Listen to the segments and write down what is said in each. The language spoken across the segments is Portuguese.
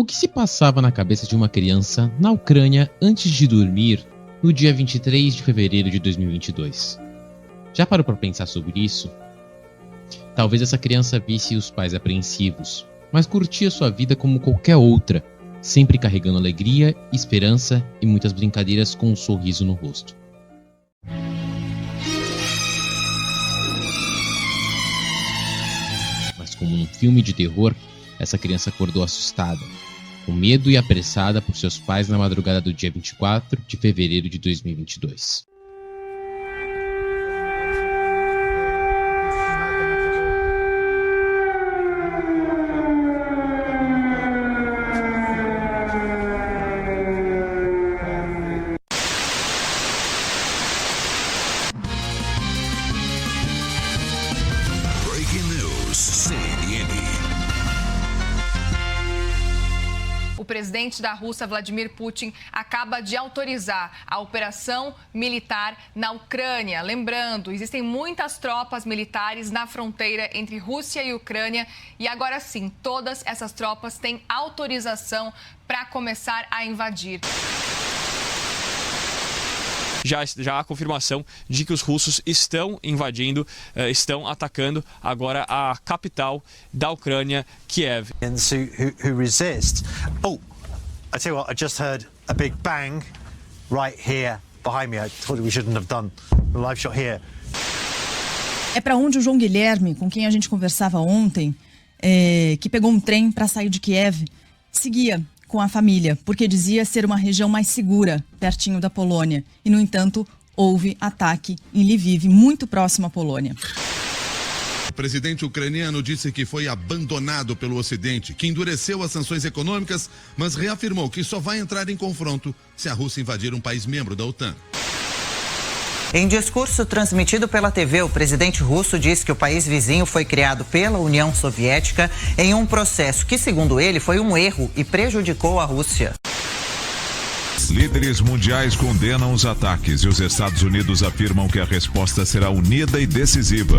O que se passava na cabeça de uma criança na Ucrânia antes de dormir no dia 23 de fevereiro de 2022? Já parou para pensar sobre isso? Talvez essa criança visse os pais apreensivos, mas curtia sua vida como qualquer outra, sempre carregando alegria, esperança e muitas brincadeiras com um sorriso no rosto. Mas como num filme de terror, essa criança acordou assustada, com medo e apressada por seus pais na madrugada do dia 24 de fevereiro de 2022. O presidente da Rússia, Vladimir Putin, acaba de autorizar a operação militar na Ucrânia. Lembrando, existem muitas tropas militares na fronteira entre Rússia e Ucrânia e agora sim, todas essas tropas têm autorização para começar a invadir. Já há confirmação de que os russos estão invadindo, estão atacando agora a capital da Ucrânia, Kiev. Who resist? Oh, I tell you what, I just heard a big bang right here behind me. I thought we shouldn't have done the live shot here. É para onde o João Guilherme, com quem a gente conversava ontem, que pegou um trem para sair de Kiev, seguia com a família, porque dizia ser uma região mais segura, pertinho da Polônia. E, no entanto, houve ataque em Lviv, muito próximo à Polônia. O presidente ucraniano disse que foi abandonado pelo Ocidente, que endureceu as sanções econômicas, mas reafirmou que só vai entrar em confronto se a Rússia invadir um país membro da OTAN. Em discurso transmitido pela TV, o presidente russo disse que o país vizinho foi criado pela União Soviética em um processo que, segundo ele, foi um erro e prejudicou a Rússia. Líderes mundiais condenam os ataques e os Estados Unidos afirmam que a resposta será unida e decisiva.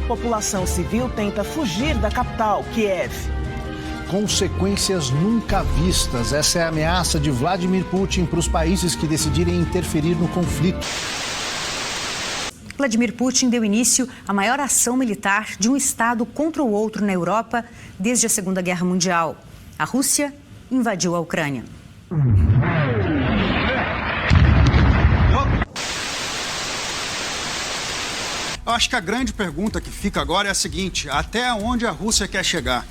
População civil tenta fugir da capital, Kiev. Consequências nunca vistas. Essa é a ameaça de Vladimir Putin para os países que decidirem interferir no conflito. Vladimir Putin deu início à maior ação militar de um Estado contra o outro na Europa desde a Segunda Guerra Mundial. A Rússia invadiu a Ucrânia. Eu acho que a grande pergunta que fica agora é a seguinte: até onde a Rússia quer chegar?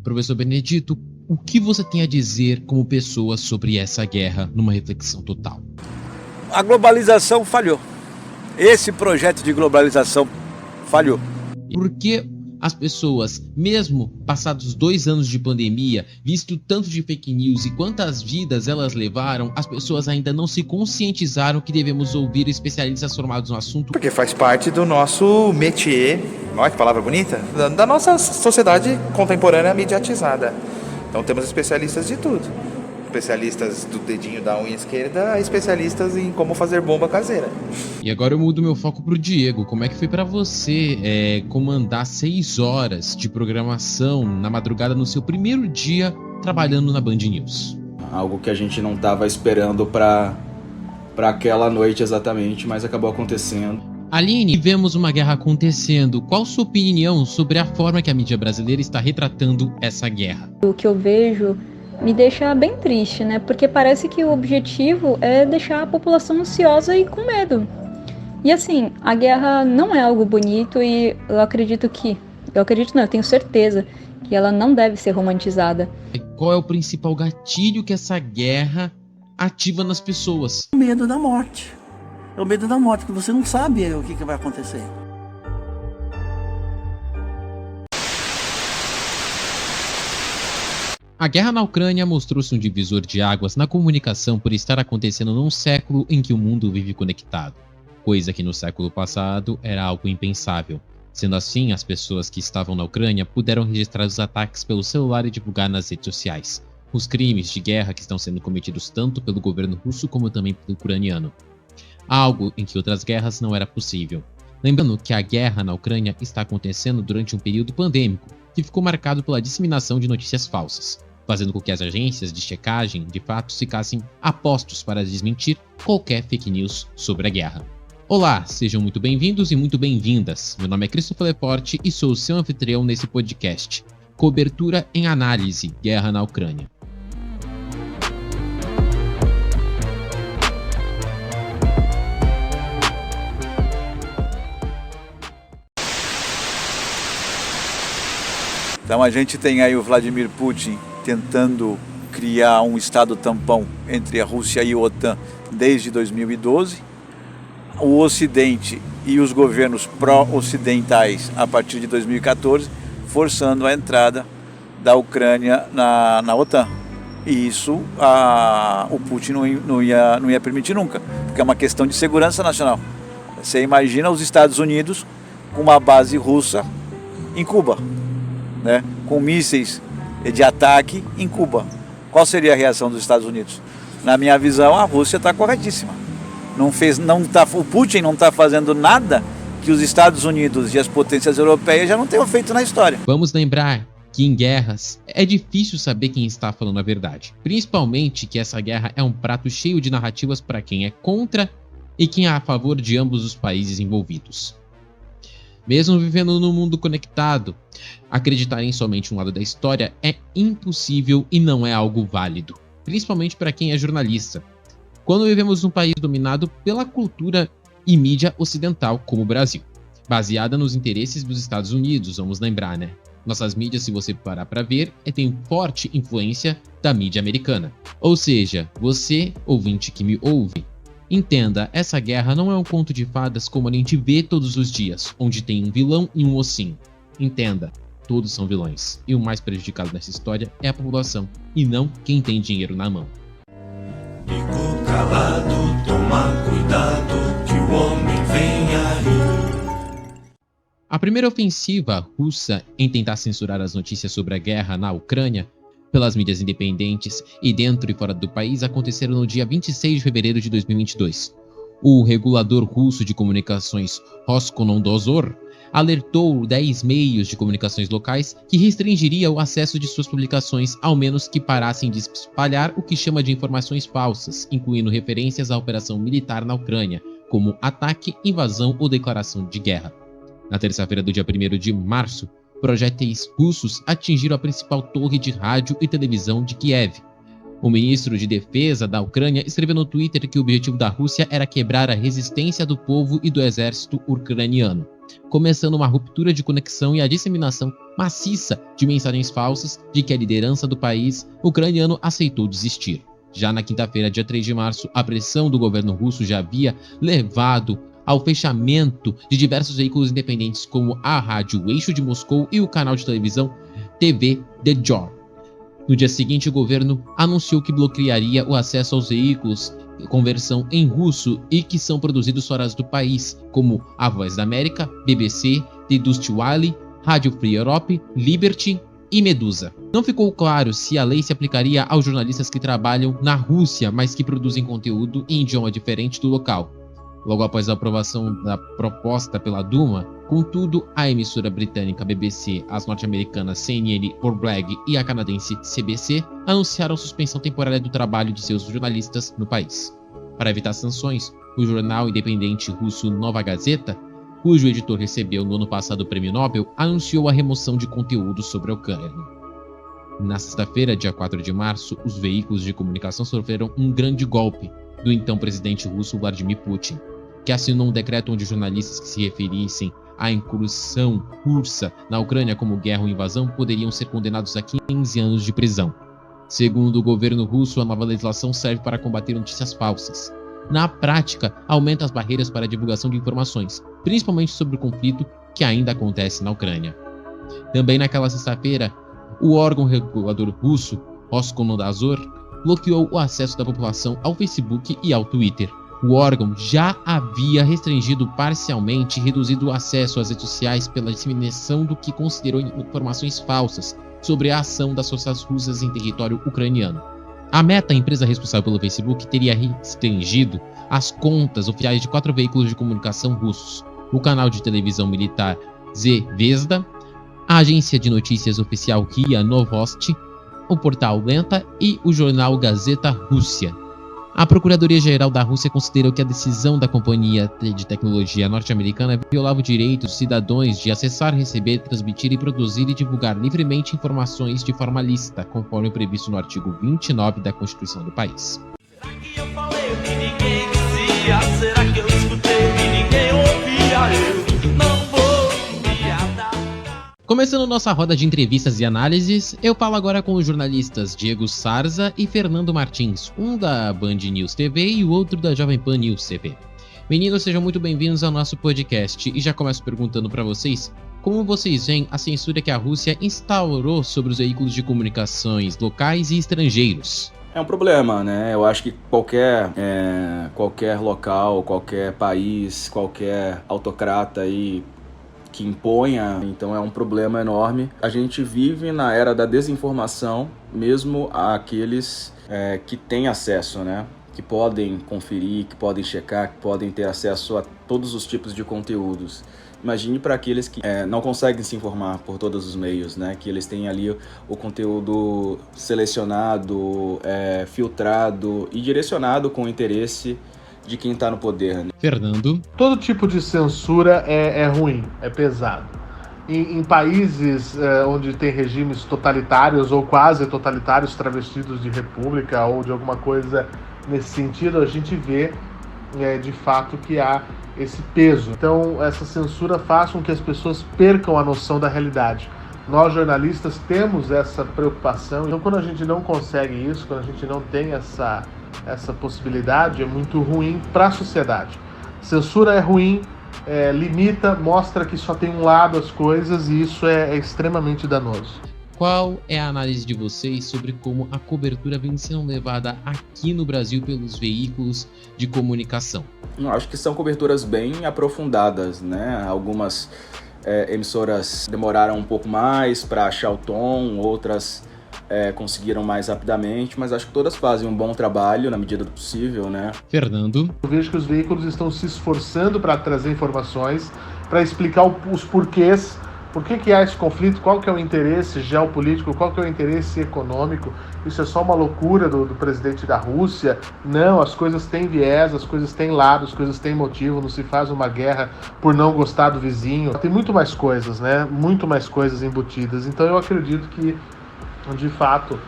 Professor Benedito, o que você tem a dizer como pessoa sobre essa guerra numa reflexão total? A globalização falhou. Esse projeto de globalização falhou. Por que as pessoas, mesmo passados 2 anos de pandemia, visto tanto de fake news e quantas vidas elas levaram, as pessoas ainda não se conscientizaram que devemos ouvir especialistas formados no assunto? Porque faz parte do nosso métier, olha que palavra bonita, da nossa sociedade contemporânea mediatizada. Então temos especialistas de tudo. Especialistas do dedinho da unha esquerda a especialistas em como fazer bomba caseira. E agora eu mudo meu foco pro Diego. Como é que foi para você comandar 6 horas de programação na madrugada no seu primeiro dia trabalhando na Band News? Algo que a gente não estava esperando para aquela noite exatamente, mas acabou acontecendo. Aline, vemos uma guerra acontecendo. Qual sua opinião sobre a forma que a mídia brasileira está retratando essa guerra? O que eu vejo me deixa bem triste, né? Porque parece que o objetivo é deixar a população ansiosa e com medo. E assim, a guerra não é algo bonito e eu tenho certeza que ela não deve ser romantizada. Qual é o principal gatilho que essa guerra ativa nas pessoas? O medo da morte. É o medo da morte, que você não sabe o que vai acontecer. A guerra na Ucrânia mostrou-se um divisor de águas na comunicação por estar acontecendo num século em que o mundo vive conectado, coisa que no século passado era algo impensável. Sendo assim, as pessoas que estavam na Ucrânia puderam registrar os ataques pelo celular e divulgar nas redes sociais. os crimes de guerra que estão sendo cometidos tanto pelo governo russo como também pelo ucraniano. Algo em que outras guerras não era possível. Lembrando que a guerra na Ucrânia está acontecendo durante um período pandêmico, que ficou marcado pela disseminação de notícias falsas, fazendo com que as agências de checagem de fatos ficassem a postos para desmentir qualquer fake news sobre a guerra. Olá, sejam muito bem-vindos e muito bem-vindas. Meu nome é Christopher Leporte e sou o seu anfitrião nesse podcast. Cobertura em análise, guerra na Ucrânia. Então a gente tem aí o Vladimir Putin tentando criar um estado tampão entre a Rússia e a OTAN desde 2012. O Ocidente e os governos pró-ocidentais a partir de 2014 forçando a entrada da Ucrânia na OTAN. E isso o Putin não ia permitir nunca, porque é uma questão de segurança nacional. Você imagina os Estados Unidos com uma base russa em Cuba, né, com mísseis de ataque em Cuba. Qual seria a reação dos Estados Unidos? Na minha visão, a Rússia está corretíssima. O Putin não está fazendo nada que os Estados Unidos e as potências europeias já não tenham feito na história. Vamos lembrar que em guerras é difícil saber quem está falando a verdade. Principalmente que essa guerra é um prato cheio de narrativas para quem é contra e quem é a favor de ambos os países envolvidos. Mesmo vivendo num mundo conectado, acreditar em somente um lado da história é impossível e não é algo válido, principalmente para quem é jornalista. Quando vivemos num país dominado pela cultura e mídia ocidental, como o Brasil, baseada nos interesses dos Estados Unidos, vamos lembrar, né? Nossas mídias, se você parar para ver, têm forte influência da mídia americana. Ou seja, você, ouvinte que me ouve, entenda, essa guerra não é um conto de fadas como a gente vê todos os dias, onde tem um vilão e um mocinho. Entenda, todos são vilões, e o mais prejudicado nessa história é a população, e não quem tem dinheiro na mão. Fico calado, toma cuidado, que o homem vem aí. A primeira ofensiva russa em tentar censurar as notícias sobre a guerra na Ucrânia pelas mídias independentes e dentro e fora do país aconteceram no dia 26 de fevereiro de 2022. O regulador russo de comunicações Roskomnadzor alertou 10 meios de comunicações locais que restringiria o acesso de suas publicações, ao menos que parassem de espalhar o que chama de informações falsas, incluindo referências à operação militar na Ucrânia, como ataque, invasão ou declaração de guerra. Na terça-feira do dia 1º de março, projéteis russos atingiram a principal torre de rádio e televisão de Kiev. O ministro de Defesa da Ucrânia escreveu no Twitter que o objetivo da Rússia era quebrar a resistência do povo e do exército ucraniano, começando uma ruptura de conexão e a disseminação maciça de mensagens falsas de que a liderança do país ucraniano aceitou desistir. Já na quinta-feira, dia 3 de março, a pressão do governo russo já havia levado ao fechamento de diversos veículos independentes como a Rádio Eixo de Moscou e o canal de televisão TV Dejor. No dia seguinte, o governo anunciou que bloquearia o acesso aos veículos com versão em russo e que são produzidos fora do país, como A Voz da América, BBC, The Deutsche Welle, Rádio Free Europe, Liberty e Medusa. Não ficou claro se a lei se aplicaria aos jornalistas que trabalham na Rússia, mas que produzem conteúdo em idioma diferente do local. Logo após a aprovação da proposta pela Duma, contudo, a emissora britânica BBC, as norte-americanas CNN Bloomberg e a canadense CBC anunciaram suspensão temporária do trabalho de seus jornalistas no país. Para evitar sanções, o jornal independente russo Nova Gazeta, cujo editor recebeu no ano passado o Prêmio Nobel, anunciou a remoção de conteúdo sobre a Ucrânia. Na sexta-feira, dia 4 de março, os veículos de comunicação sofreram um grande golpe do então presidente russo Vladimir Putin, que assinou um decreto onde jornalistas que se referissem à incursão russa na Ucrânia como guerra ou invasão poderiam ser condenados a 15 anos de prisão. Segundo o governo russo, a nova legislação serve para combater notícias falsas. Na prática, aumenta as barreiras para a divulgação de informações, principalmente sobre o conflito que ainda acontece na Ucrânia. Também naquela sexta-feira, o órgão regulador russo, Roskomnadzor, bloqueou o acesso da população ao Facebook e ao Twitter. O órgão já havia restringido parcialmente e reduzido o acesso às redes sociais pela disseminação do que considerou informações falsas, sobre a ação das forças russas em território ucraniano. A Meta, a empresa responsável pelo Facebook, teria restringido as contas oficiais de 4 veículos de comunicação russos: o canal de televisão militar Zvezda, a agência de notícias oficial RIA Novosti, o portal Lenta e o jornal Gazeta Russia. A Procuradoria-Geral da Rússia considerou que a decisão da companhia de tecnologia norte-americana violava o direito dos cidadãos de acessar, receber, transmitir e produzir e divulgar livremente informações de forma lícita, conforme previsto no artigo 29 da Constituição do país. Será que eu falei o que ninguém dizia? Será que eu escutei o que ninguém ouvia? Eu não vou me adaptar. Começando nossa roda de entrevistas e análises, eu falo agora com os jornalistas Diego Sarza e Fernando Martins, um da Band News TV e o outro da Jovem Pan News TV. Meninos, sejam muito bem-vindos ao nosso podcast e já começo perguntando para vocês como vocês veem a censura que a Rússia instaurou sobre os veículos de comunicações locais e estrangeiros. É um problema, né? Eu acho que qualquer local, qualquer país, qualquer autocrata aí que imponha, então é um problema enorme. A gente vive na era da desinformação, mesmo aqueles que têm acesso, né? Que podem conferir, que podem checar, que podem ter acesso a todos os tipos de conteúdos. Imagine para aqueles que não conseguem se informar por todos os meios, né? Que eles têm ali o conteúdo selecionado, filtrado e direcionado com o interesse de quem está no poder, né? Fernando. Todo tipo de censura é ruim, é pesado. Em países onde tem regimes totalitários ou quase totalitários travestidos de república ou de alguma coisa nesse sentido, a gente vê de fato que há esse peso. Então essa censura faz com que as pessoas percam a noção da realidade. Nós jornalistas temos essa preocupação, então quando a gente não consegue isso, quando a gente não tem essa possibilidade, é muito ruim para a sociedade. Censura é ruim, limita, mostra que só tem um lado as coisas e isso é extremamente danoso. Qual é a análise de vocês sobre como a cobertura vem sendo levada aqui no Brasil pelos veículos de comunicação? Eu acho que são coberturas bem aprofundadas, né? Algumas emissoras demoraram um pouco mais para achar o tom, outras conseguiram mais rapidamente, mas acho que todas fazem um bom trabalho na medida do possível, né? Fernando. Eu vejo que os veículos estão se esforçando para trazer informações, para explicar os porquês, por que há esse conflito, qual que é o interesse geopolítico, qual que é o interesse econômico. Isso é só uma loucura do presidente da Rússia. Não, as coisas têm viés, as coisas têm lado, as coisas têm motivo, não se faz uma guerra por não gostar do vizinho. Tem muito mais coisas, né? Muito mais coisas embutidas. Então eu acredito que de fato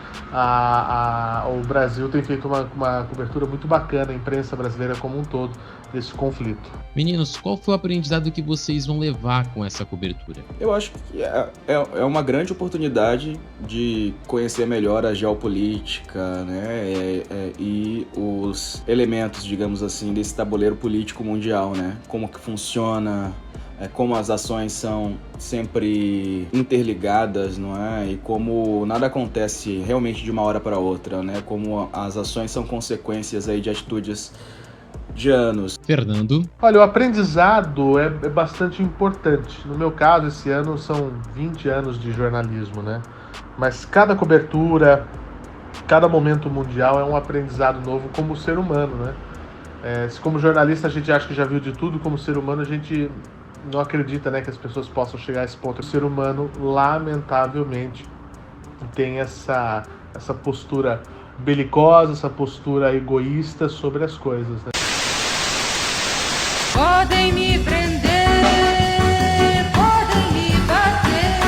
o Brasil tem feito uma cobertura muito bacana, a imprensa brasileira como um todo, desse conflito. Meninos, qual foi o aprendizado que vocês vão levar com essa cobertura? Eu acho que é uma grande oportunidade de conhecer melhor a geopolítica, né? E os elementos, digamos assim, desse tabuleiro político mundial, né? Como que funciona, como as ações são sempre interligadas, não é? E como nada acontece realmente de uma hora para outra, né? Como as ações são consequências aí de atitudes de anos. Fernando. Olha, o aprendizado é bastante importante. No meu caso, esse ano são 20 anos de jornalismo, né? Mas cada cobertura, cada momento mundial é um aprendizado novo como ser humano, né? Se como jornalista a gente acha que já viu de tudo, como ser humano a gente não acredita, né, que as pessoas possam chegar a esse ponto. O ser humano, lamentavelmente, tem essa postura belicosa, essa postura egoísta sobre as coisas, né? Podem me prender, podem me bater,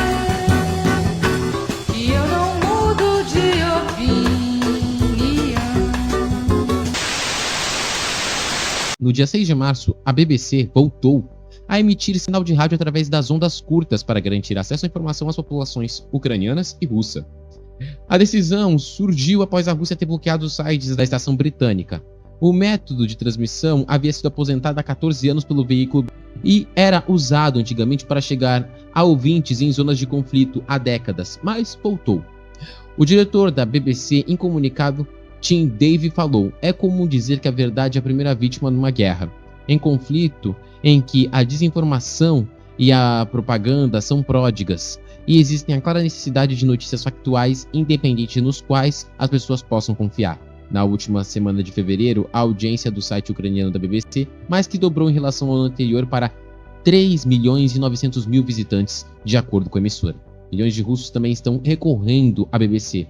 que eu não mudo de opinião. No dia 6 de março, a BBC voltou a emitir sinal de rádio através das ondas curtas para garantir acesso à informação às populações ucranianas e russa. A decisão surgiu após a Rússia ter bloqueado os sites da estação britânica. O método de transmissão havia sido aposentado há 14 anos pelo veículo e era usado antigamente para chegar a ouvintes em zonas de conflito há décadas, mas voltou. O diretor da BBC, em comunicado, Tim Davie, falou: "É comum dizer que a verdade é a primeira vítima numa guerra. Em conflito em que a desinformação e a propaganda são pródigas, e existem a clara necessidade de notícias factuais independentes nos quais as pessoas possam confiar. Na última semana de fevereiro, a audiência do site ucraniano da BBC mais que dobrou em relação ao ano anterior para 3.900.000 visitantes, de acordo com a emissora. Milhões de russos também estão recorrendo à BBC.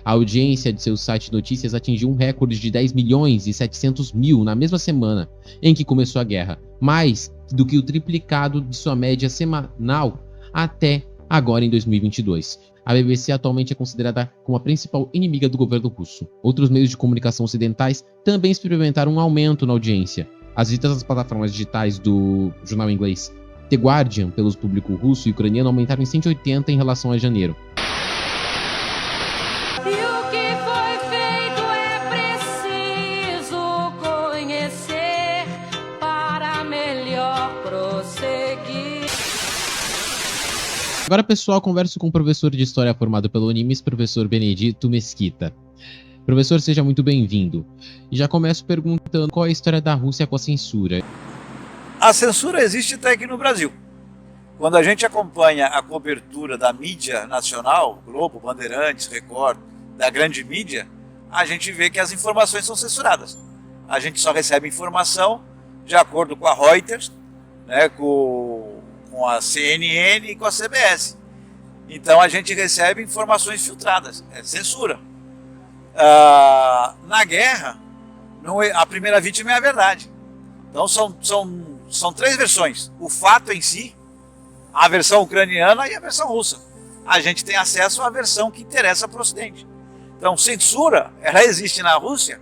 A audiência de seu site de notícias atingiu um recorde de 10.700.000 na mesma semana em que começou a guerra, mais do que o triplicado de sua média semanal até agora em 2022. A BBC atualmente é considerada como a principal inimiga do governo russo. Outros meios de comunicação ocidentais também experimentaram um aumento na audiência. As visitas às plataformas digitais do jornal inglês The Guardian pelos público russo e ucraniano aumentaram em 180 em relação a janeiro. Agora, pessoal, converso com o professor de História formado pela Unimes, professor Benedito Mesquita. Professor, seja muito bem-vindo. E já começo perguntando qual é a história da Rússia com a censura. A censura existe até aqui no Brasil. Quando a gente acompanha a cobertura da mídia nacional, Globo, Bandeirantes, Record, da grande mídia, a gente vê que as informações são censuradas. A gente só recebe informação de acordo com a Reuters, né, com a CNN e com a CBS. Então a gente recebe informações filtradas, é censura. Na guerra, a primeira vítima é a verdade. Então são três versões: o fato em si, a versão ucraniana e a versão russa. A gente tem acesso à versão que interessa para o Ocidente. Então censura, ela existe na Rússia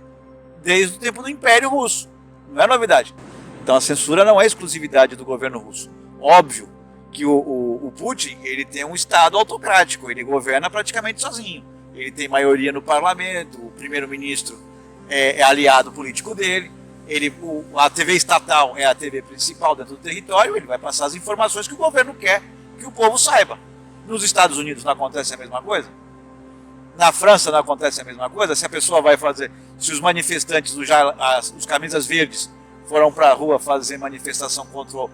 desde o tempo do Império Russo, não é novidade. Então a censura não é exclusividade do governo russo. Óbvio que o Putin, ele tem um estado autocrático, ele governa praticamente sozinho. Ele tem maioria no parlamento, o primeiro-ministro é aliado político dele, a TV estatal é a TV principal dentro do território, ele vai passar as informações que o governo quer que o povo saiba. Nos Estados Unidos não acontece a mesma coisa? Na França não acontece a mesma coisa? Se a pessoa vai fazer, se os manifestantes, os camisas verdes, foram para a rua fazer manifestação contra o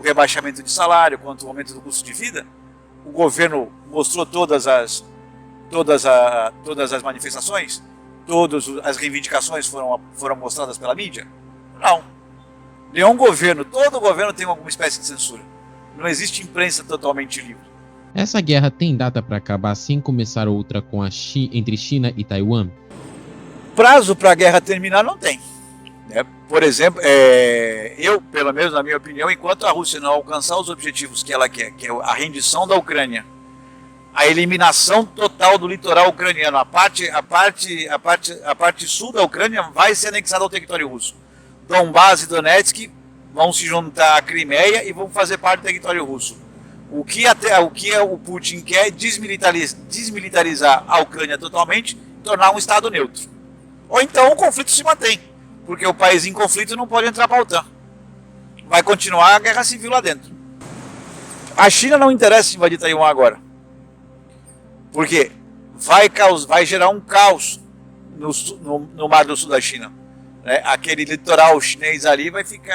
rebaixamento de salário, contra o aumento do custo de vida, o governo mostrou todas as manifestações, todas as reivindicações foram mostradas pela mídia? Não. Todo governo tem alguma espécie de censura. Não existe imprensa totalmente livre. Essa guerra tem data para acabar sem começar outra com entre China e Taiwan? Prazo para a guerra terminar não tem. Por exemplo, pelo menos na minha opinião, enquanto a Rússia não alcançar os objetivos que ela quer, que é a rendição da Ucrânia, a eliminação total do litoral ucraniano, a parte sul da Ucrânia vai ser anexada ao território russo. Donbás e Donetsk vão se juntar à Crimeia e vão fazer parte do território russo. O que o Putin quer é desmilitarizar a Ucrânia totalmente, tornar um estado neutro. Ou então o conflito se mantém, porque o país em conflito não pode entrar para a OTAN. Vai continuar a guerra civil lá dentro. A China não interessa invadir Taiwan agora, porque vai gerar um caos no Mar do Sul da China. Aquele litoral chinês ali vai ficar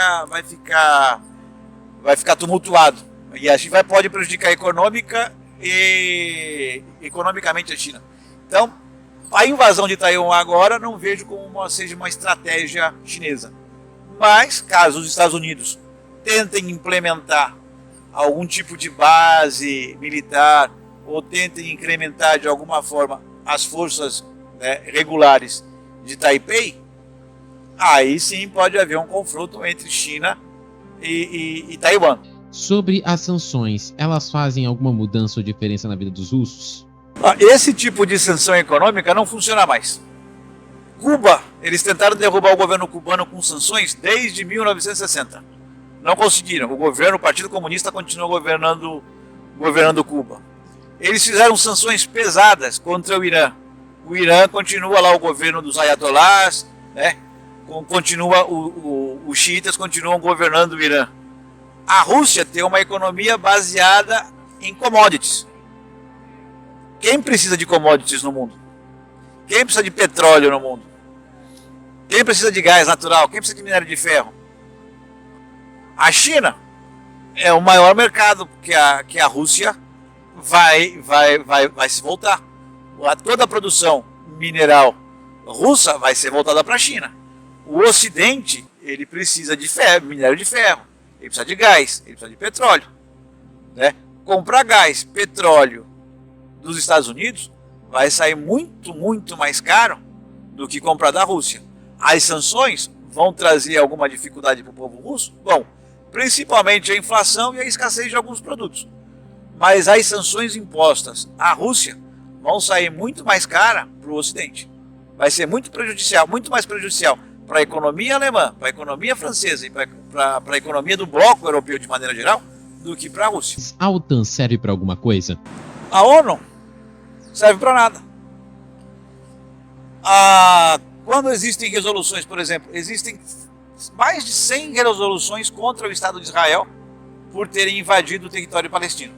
tumultuado. E a China pode prejudicar economicamente a China. Então, a invasão de Taiwan agora não vejo como seja uma estratégia chinesa. Mas, caso os Estados Unidos tentem implementar algum tipo de base militar ou tentem incrementar de alguma forma as forças regulares de Taipei, aí sim pode haver um confronto entre China e Taiwan. Sobre as sanções, elas fazem alguma mudança ou diferença na vida dos russos? Esse tipo de sanção econômica não funciona mais. Cuba, eles tentaram derrubar o governo cubano com sanções desde 1960. Não conseguiram. O Partido Comunista continua governando Cuba. Eles fizeram sanções pesadas contra o Irã. O Irã continua lá o governo dos ayatolás, os xiitas continuam governando o Irã. A Rússia tem uma economia baseada em commodities. Quem precisa de commodities no mundo? Quem precisa de petróleo no mundo? Quem precisa de gás natural? Quem precisa de minério de ferro? A China é o maior mercado que a Rússia vai se voltar. Toda a produção mineral russa vai ser voltada para a China. O Ocidente, ele precisa de ferro, minério de ferro, ele precisa de gás, ele precisa de petróleo, né? Comprar gás, petróleo dos Estados Unidos vai sair muito, muito mais caro do que comprar da Rússia. As sanções vão trazer alguma dificuldade para o povo russo? Bom, principalmente a inflação e a escassez de alguns produtos. Mas as sanções impostas à Rússia vão sair muito mais cara para o Ocidente. Vai ser muito mais prejudicial para a economia alemã, para a economia francesa e para a economia do bloco europeu de maneira geral, do que para a Rússia. A OTAN serve para alguma coisa? A ONU serve para nada. Quando existem resoluções, por exemplo, existem mais de 100 resoluções contra o Estado de Israel por terem invadido o território palestino.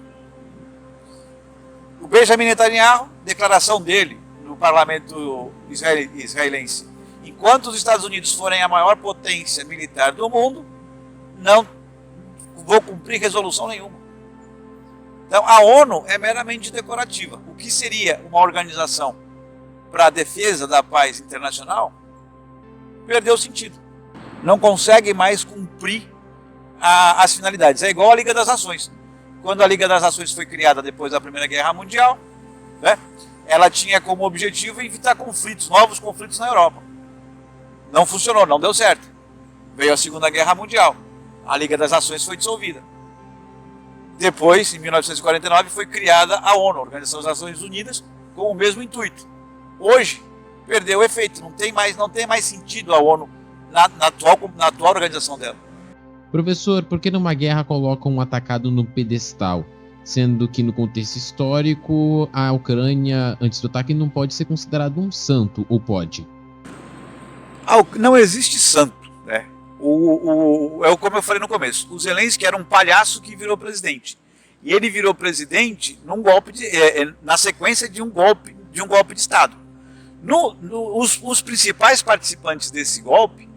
O Benjamin Netanyahu, declaração dele no parlamento israelense: enquanto os Estados Unidos forem a maior potência militar do mundo, não vou cumprir resolução nenhuma. Então a ONU é meramente decorativa. O que seria uma organização para a defesa da paz internacional perdeu sentido. Não consegue mais cumprir as finalidades. É igual a Liga das Nações. Quando a Liga das Nações foi criada depois da Primeira Guerra Mundial, né, ela tinha como objetivo evitar conflitos, novos conflitos na Europa. Não funcionou, não deu certo. Veio a Segunda Guerra Mundial. A Liga das Nações foi dissolvida. Depois, em 1949, foi criada a ONU, a Organização das Nações Unidas, com o mesmo intuito. Hoje, perdeu o efeito, não tem mais sentido a ONU na atual organização dela. Professor, por que numa guerra colocam um atacado no pedestal? Sendo que no contexto histórico, a Ucrânia, antes do ataque, não pode ser considerado um santo, ou pode? Não existe santo, né? Como eu falei no começo, o Zelensky era um palhaço que virou presidente. E ele virou presidente num golpe na sequência de um golpe de Estado. Os principais participantes desse golpe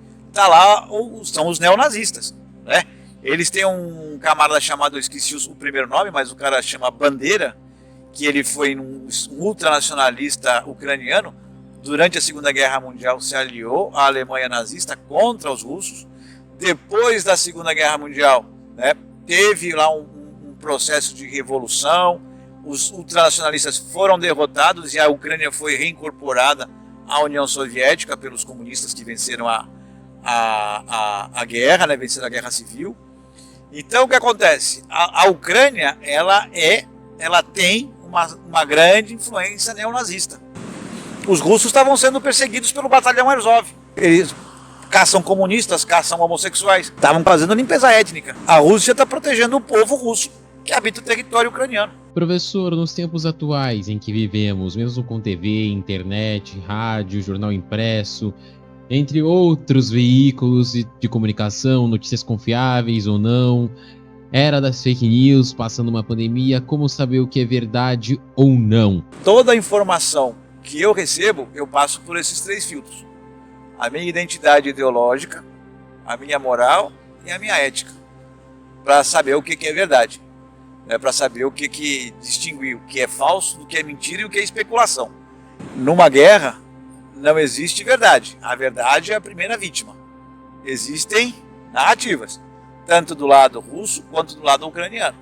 são os neonazistas, né? Eles têm um camarada chamado, eu esqueci o primeiro nome, mas o cara chama Bandeira, que ele foi um ultranacionalista ucraniano. Durante a Segunda Guerra Mundial se aliou à Alemanha nazista contra os russos. Depois da Segunda Guerra Mundial, né, teve lá um processo de revolução, os ultranacionalistas foram derrotados e a Ucrânia foi reincorporada à União Soviética pelos comunistas que venceram a guerra, né, venceram a Guerra Civil. Então o que acontece? A Ucrânia ela tem uma grande influência neonazista. Os russos estavam sendo perseguidos pelo batalhão Azov. Eles caçam comunistas, caçam homossexuais, estavam fazendo limpeza étnica. A Rússia está protegendo o povo russo que habita o território ucraniano. Professor, nos tempos atuais em que vivemos, mesmo com TV, internet, rádio, jornal impresso, entre outros veículos de comunicação, notícias confiáveis ou não, era das fake news, passando uma pandemia, como saber o que é verdade ou não? Toda a informação que eu recebo, eu passo por esses 3 filtros: a minha identidade ideológica, a minha moral e a minha ética, para saber o que é verdade, né? Para saber o que distinguir o que é falso do que é mentira e o que é especulação. Numa guerra não existe verdade, a verdade é a primeira vítima. Existem narrativas, tanto do lado russo quanto do lado ucraniano.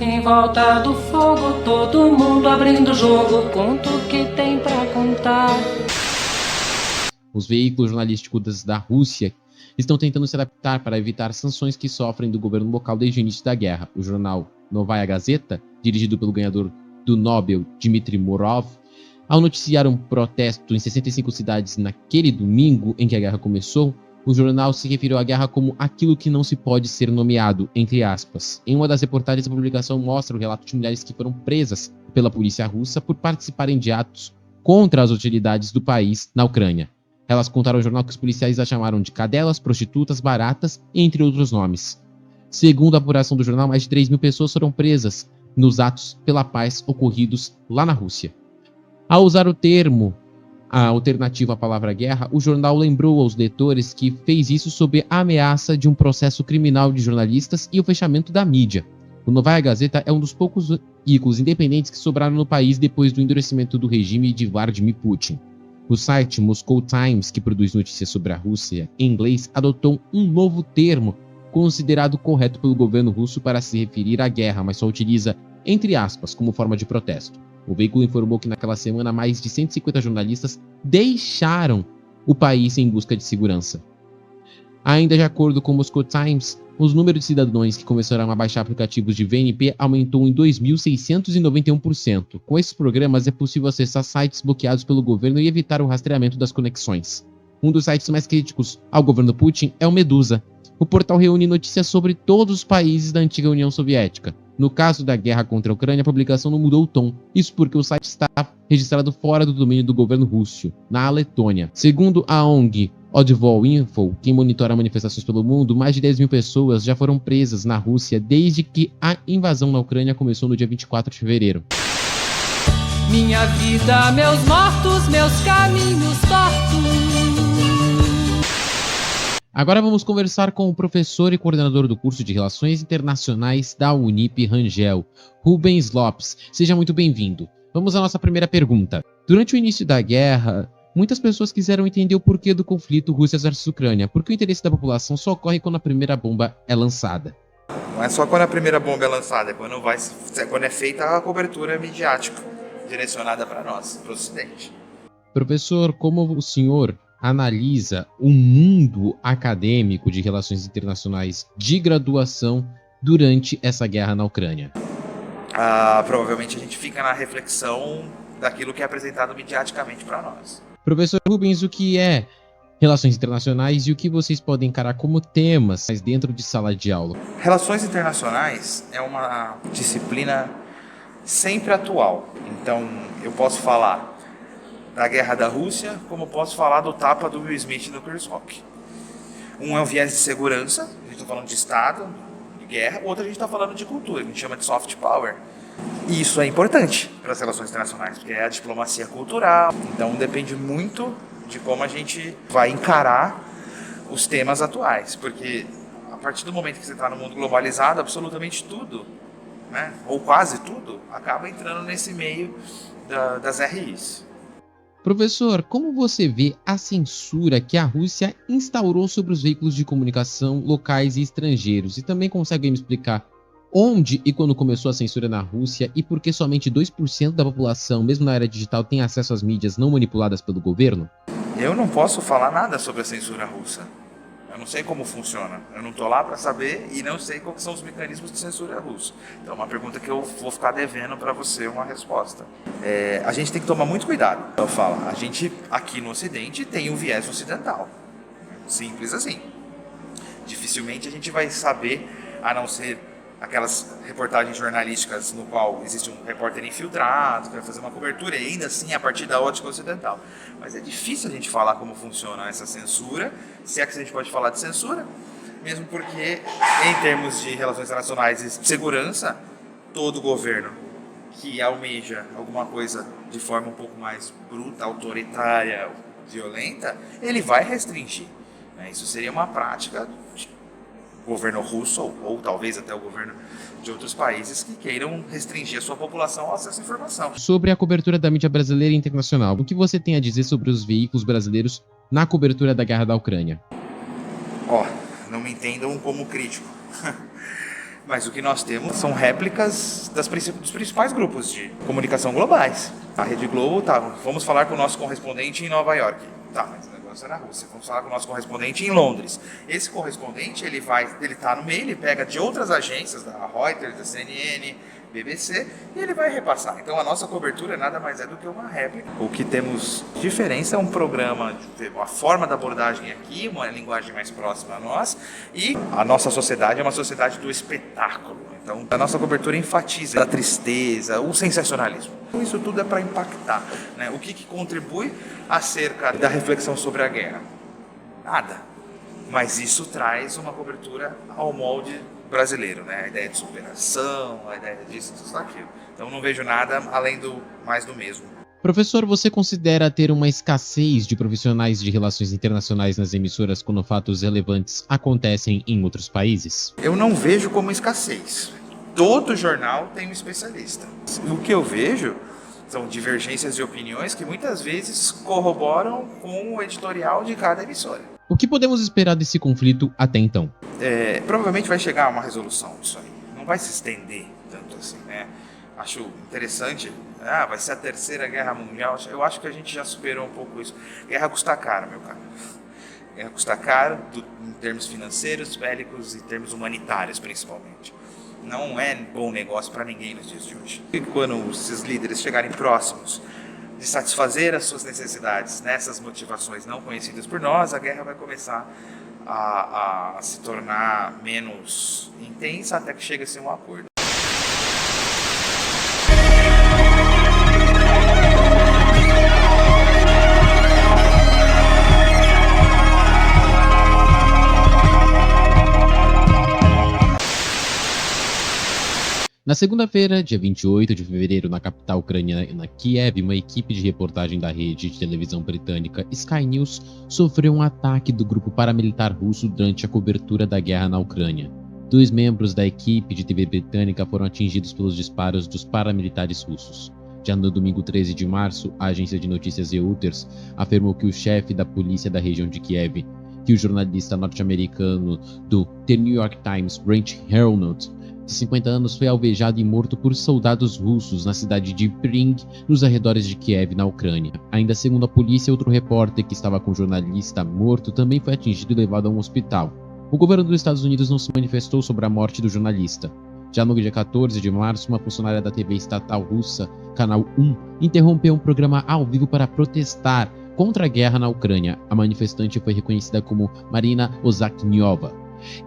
Em volta do fogo, todo mundo abrindo o jogo, conta o que tem pra contar. Os veículos jornalísticos da Rússia estão tentando se adaptar para evitar sanções que sofrem do governo local desde o início da guerra. O jornal Novaya Gazeta, dirigido pelo ganhador do Nobel Dmitry Murov, ao noticiar um protesto em 65 cidades naquele domingo em que a guerra começou, o jornal se referiu à guerra como aquilo que não se pode ser nomeado, entre aspas. Em uma das reportagens, a publicação mostra o relato de mulheres que foram presas pela polícia russa por participarem de atos contra as hostilidades do país na Ucrânia. Elas contaram ao jornal que os policiais as chamaram de cadelas, prostitutas, baratas, entre outros nomes. Segundo a apuração do jornal, mais de 3.000 pessoas foram presas nos atos pela paz ocorridos lá na Rússia. Ao usar o termo a alternativa à palavra guerra, o jornal lembrou aos leitores que fez isso sob a ameaça de um processo criminal de jornalistas e o fechamento da mídia. O Novaya Gazeta é um dos poucos veículos independentes que sobraram no país depois do endurecimento do regime de Vladimir Putin. O site Moscow Times, que produz notícias sobre a Rússia em inglês, adotou um novo termo considerado correto pelo governo russo para se referir à guerra, mas só utiliza entre aspas como forma de protesto. O veículo informou que naquela semana mais de 150 jornalistas deixaram o país em busca de segurança. Ainda de acordo com o Moscow Times, os números de cidadãos que começaram a baixar aplicativos de VNP aumentou em 2.691%. Com esses programas é possível acessar sites bloqueados pelo governo e evitar o rastreamento das conexões. Um dos sites mais críticos ao governo Putin é o Medusa. O portal reúne notícias sobre todos os países da antiga União Soviética. No caso da guerra contra a Ucrânia, a publicação não mudou o tom. Isso porque o site está registrado fora do domínio do governo russo, na Letônia. Segundo a ONG Odvol Info, que monitora manifestações pelo mundo, mais de 10 mil pessoas já foram presas na Rússia desde que a invasão na Ucrânia começou no dia 24 de fevereiro. Minha vida, meus mortos, meus caminhos tortos. Agora vamos conversar com o professor e coordenador do curso de Relações Internacionais da Unip Rangel, Rubens Lopes. Seja muito bem-vindo. Vamos à nossa primeira pergunta. Durante o início da guerra, muitas pessoas quiseram entender o porquê do conflito Rússia versus Ucrânia, porque o interesse da população só ocorre quando a primeira bomba é lançada. Não é só quando a primeira bomba é lançada, é quando é feita a cobertura midiática direcionada para nós, para o Ocidente. Professor, como o senhor analisa o mundo acadêmico de relações internacionais de graduação durante essa guerra na Ucrânia? Provavelmente a gente fica na reflexão daquilo que é apresentado midiaticamente para nós. Professor Rubens, o que é relações internacionais e o que vocês podem encarar como temas dentro de sala de aula? Relações internacionais é uma disciplina sempre atual. Então, eu posso falar da guerra da Rússia, como posso falar do tapa do Will Smith no Chris Rock. Um é um viés de segurança, a gente está falando de Estado, de guerra, outro a gente está falando de cultura, a gente chama de soft power. E isso é importante para as relações internacionais, porque é a diplomacia cultural. Então depende muito de como a gente vai encarar os temas atuais, porque a partir do momento que você está no mundo globalizado, absolutamente tudo, né, ou quase tudo, acaba entrando nesse meio das RIs. Professor, como você vê a censura que a Rússia instaurou sobre os veículos de comunicação locais e estrangeiros? E também consegue me explicar onde e quando começou a censura na Rússia e por que somente 2% da população, mesmo na era digital, tem acesso às mídias não manipuladas pelo governo? Eu não posso falar nada sobre a censura russa. Eu não sei como funciona. Eu não estou lá para saber e não sei quais são os mecanismos de censura russa. Então é uma pergunta que eu vou ficar devendo para você uma resposta. A gente tem que tomar muito cuidado. Eu falo, a gente aqui no Ocidente tem o viés ocidental. Simples assim. Dificilmente a gente vai saber, a não ser aquelas reportagens jornalísticas no qual existe um repórter infiltrado que vai fazer uma cobertura e ainda assim a partir da ótica ocidental. Mas é difícil a gente falar como funciona essa censura, se é que a gente pode falar de censura, mesmo porque em termos de relações internacionais e segurança, todo governo que almeja alguma coisa de forma um pouco mais bruta, autoritária, violenta, ele vai restringir. Isso seria uma prática governo russo ou talvez até o governo de outros países que queiram restringir a sua população ao acesso à informação. Sobre a cobertura da mídia brasileira e internacional, o que você tem a dizer sobre os veículos brasileiros na cobertura da guerra da Ucrânia? Não me entendam como crítico, mas o que nós temos são réplicas dos principais grupos de comunicação globais. A Rede Globo, vamos falar com o nosso correspondente em Nova York. Mas na Rússia, vamos falar com o nosso correspondente em Londres. Esse correspondente, ele está no meio, ele pega de outras agências, da Reuters, da CNN, BBC, e ele vai repassar. Então a nossa cobertura nada mais é do que uma réplica. O que temos de diferença é um programa, a forma da abordagem aqui, uma linguagem mais próxima a nós, e a nossa sociedade é uma sociedade do espetáculo. Então a nossa cobertura enfatiza a tristeza, o sensacionalismo. Isso tudo é para impactar, né? O que contribui acerca da reflexão sobre a guerra? Nada. Mas isso traz uma cobertura ao molde brasileiro, né? A ideia de superação, a ideia disso, daquilo. Então não vejo nada além do mais do mesmo. Professor, você considera ter uma escassez de profissionais de relações internacionais nas emissoras quando fatos relevantes acontecem em outros países? Eu não vejo como escassez. todo jornal tem um especialista. O que eu vejo são divergências de opiniões que muitas vezes corroboram com o editorial de cada emissora. O que podemos esperar desse conflito até então? Provavelmente vai chegar a uma resolução disso aí. Não vai se estender tanto assim, né? Acho interessante. Vai ser a terceira guerra mundial. Eu acho que a gente já superou um pouco isso. Guerra custa caro, meu caro. Guerra custa caro em termos financeiros, bélicos e termos humanitários, principalmente. Não é bom negócio para ninguém nos dias de hoje. E quando esses líderes chegarem próximos de satisfazer as suas necessidades nessas motivações não conhecidas por nós, a guerra vai começar a se tornar menos intensa até que chegue a ser um acordo. Na segunda-feira, dia 28 de fevereiro, na capital ucraniana Kiev, uma equipe de reportagem da rede de televisão britânica Sky News sofreu um ataque do grupo paramilitar russo durante a cobertura da guerra na Ucrânia. 2 membros da equipe de TV britânica foram atingidos pelos disparos dos paramilitares russos. Já no domingo 13 de março, a agência de notícias Reuters afirmou que o chefe da polícia da região de Kiev, que o jornalista norte-americano do The New York Times, Brent Reynolds, de 50 anos, foi alvejado e morto por soldados russos na cidade de Pring, nos arredores de Kiev, na Ucrânia. Ainda segundo a polícia, outro repórter que estava com o jornalista morto também foi atingido e levado a um hospital. O governo dos Estados Unidos não se manifestou sobre a morte do jornalista. Já no dia 14 de março, uma funcionária da TV estatal russa, Canal 1, interrompeu um programa ao vivo para protestar contra a guerra na Ucrânia. A manifestante foi reconhecida como Marina Ozakniova.